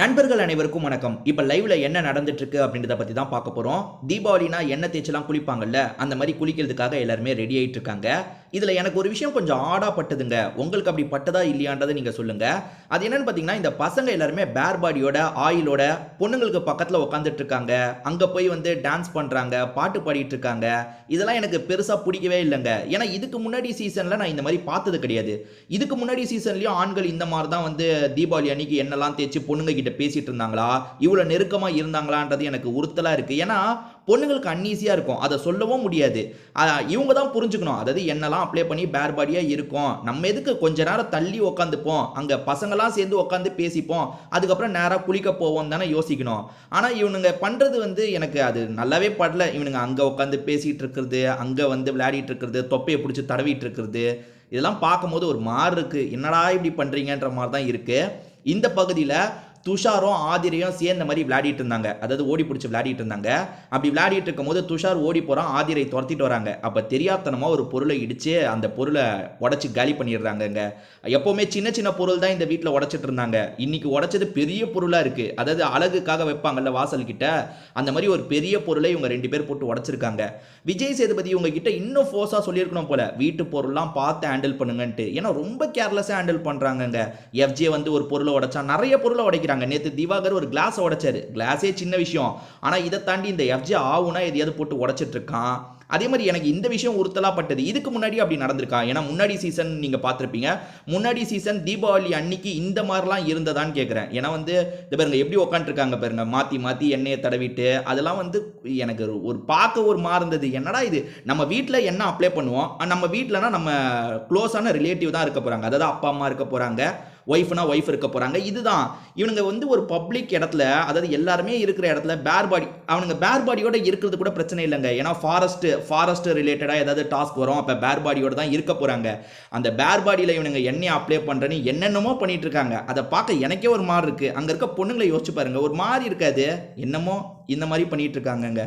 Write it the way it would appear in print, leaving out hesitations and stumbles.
நண்பர்கள் அனைவருக்கும் வணக்கம். இப்போ லைவ்ல என்ன நடந்துட்டு இருக்கு அப்படின்றத பத்தி தான் பார்க்க போறோம். தீபாவளினா எண்ணெய் தேய்ச்சலாம் குளிப்பாங்கல்ல, அந்த மாதிரி குளிக்கிறதுக்காக எல்லாருமே ரெடி ஆயிட்டு இருக்காங்க. இதுல எனக்கு ஒரு விஷயம் கொஞ்சம் ஆடா பட்டதுங்க. உங்களுக்கு அப்படி பட்டதா இல்லையான்றதை நீங்க சொல்லுங்க. அது என்னன்னு பாத்தீங்கன்னா, இந்த பசங்க எல்லாருமே பேர் பாடியோட ஆயிலோட பொண்ணுங்களுக்கு பக்கத்துல உட்காந்துட்டு இருக்காங்க. அங்க போய் வந்து டான்ஸ் பண்றாங்க, பாட்டு பாடிட்டு இருக்காங்க. இதெல்லாம் எனக்கு பெருசா பிடிக்கவே இல்லைங்க. ஏன்னா இதுக்கு முன்னாடி சீசன்ல நான் இந்த மாதிரி பார்த்தது கிடையாது. இதுக்கு முன்னாடி சீசன்லயும் ஆண்கள் இந்த மாதிரி தான் வந்து தீபாவளி அன்னைக்கு எண்ணெல்லாம் தேய்ச்சி பொண்ணுங்க கிட்ட பேசிட்டு இருந்தாங்களா, இவ்வளவு நெருக்கமா இருந்தாங்களான்றது எனக்கு உறுத்தலா இருக்கு. ஏன்னா பொண்ணுங்களுக்கு அன்ஈஸியா இருக்கும், அதை சொல்லவும் முடியாது. இவங்க தான் புரிஞ்சுக்கணும். அதாவது என்னெல்லாம் அப்ளை பண்ணி பேர் பாடியா இருக்கும், நம்ம எதுக்கு கொஞ்ச நேரம் தள்ளி உட்காந்துப்போம், அங்க பசங்களாம் சேர்ந்து உட்காந்து பேசிப்போம், அதுக்கப்புறம் நேரா குளிக்க போவோம் தானே யோசிக்கணும். ஆனா இவனுங்க பண்றது வந்து எனக்கு அது நல்லாவே படல. இவனுங்க அங்க உட்காந்து பேசிட்டு இருக்கிறது, அங்க வந்து விளையாடிட்டு இருக்கிறது, தொப்பையை பிடிச்சி தடவிட்டு இருக்கிறது, இதெல்லாம் பார்க்கும்போது ஒரு மாதிரி இருக்கு. என்னடா இப்படி பண்றீங்கன்ற மாதிரி தான் இருக்கு. இந்த பகுதியில் துஷாரும் ஆதிரையும் சேர்ந்த மாதிரி விளையாடிட்டு இருந்தாங்க. அதாவது ஓடி பிடிச்சி விளையாடிட்டு இருந்தாங்க. அப்படி விளையாடிட்டு இருக்கும் போது துஷார் ஓடி போறான், ஆதிரை துரத்திட்டு வராங்க. அப்ப தெரியாதனமா ஒரு பொருளை இடிச்சு அந்த பொருளை உடைச்சு காலி பண்ணிடுறாங்க. எப்பவுமே சின்ன சின்ன பொருள் தான் இந்த வீட்டில் உடைச்சிட்டு இருந்தாங்க. இன்னைக்கு உடைச்சது பெரிய பொருளா இருக்கு. அதாவது அழகுக்காக வைப்பாங்கல்ல வாசல் கிட்ட, அந்த மாதிரி ஒரு பெரிய பொருளை இவங்க 2 பேர் போட்டு உடைச்சிருக்காங்க. விஜய் சேதுபதி இவங்க கிட்ட இன்னும் ஃபோர்ஸா சொல்லியிருக்கணும் போல, வீட்டு பொருள்லாம் பார்த்து ஹேண்டில் பண்ணுங்கன்ட்டு. ஏன்னா ரொம்ப கேர்லெஸ்ஸா ஹேண்டில் பண்றாங்க. எஃப்ஜே வந்து ஒரு பொருளை உடைச்சா, நிறைய பொருளை உடைக்கிறாங்க. நேத்து திவாகர் ஒரு கிளாஸ் உடைச்சாரு. கிளாஸே சின்ன விஷயம். ஆனா இதை தாண்டி இந்த எஃப்ஜே ஆவுனா எதையாவது போட்டு உடைச்சிட்டு இருக்கான். அதே மாதிரி எனக்கு இந்த விஷயம் உறுத்தலா பட்டது. இதுக்கு முன்னாடி அப்படி நடந்திருக்கா? ஏன்னா முன்னாடி சீசன் நீங்க பார்த்திருப்பீங்க. முன்னாடி சீசன் தீபாவளி அன்னைக்கு இந்த மாதிரிலாம் இருந்ததான்னு கேட்குறேன். ஏன்னா வந்து இந்த பாருங்க எப்படி உட்காந்துருக்காங்க பாருங்க, மாத்தி மாத்தி எண்ணெயை தடவிட்டு. அதெல்லாம் வந்து எனக்கு ஒரு பார்க்க ஒரு மாதிரி இருந்தது. என்னடா இது, நம்ம வீட்டில் என்ன அப்ளை பண்ணுவோம், நம்ம வீட்டிலனா நம்ம க்ளோஸான ரிலேட்டிவ் தான் இருக்க போறாங்க. அதாவது அப்பா அம்மா இருக்க போறாங்க, ஒய்ஃப்னா ஒய்ஃப் இருக்க போறாங்க. இதுதான் இவனுங்க வந்து ஒரு பப்ளிக் இடத்துல, அதாவது எல்லாருமே இருக்கிற இடத்துல பேர் பாடி, அவனுங்க பேர் பாடியோட இருக்கிறது கூட பிரச்சனை இல்லைங்க. ஏன்னா ஃபாரஸ்ட் ரிலேட்டடா ஏதாவது டாஸ்க் வரும், அப்ப பேர் பாடியோட தான் இருக்க போறாங்க. அந்த பேர் பாடியில இவனுங்க எண்ணெய் அப்ளை பண்றேன்னு என்னென்னமோ பண்ணிட்டு இருக்காங்க. அதை பார்க்க எனக்கே ஒரு மாதிரி இருக்கு. அங்க இருக்க பொண்ணுங்களை யோசிச்சு பாருங்க, ஒரு மாதிரி இருக்காது. என்னமோ இந்த மாதிரி பண்ணிட்டு இருக்காங்க.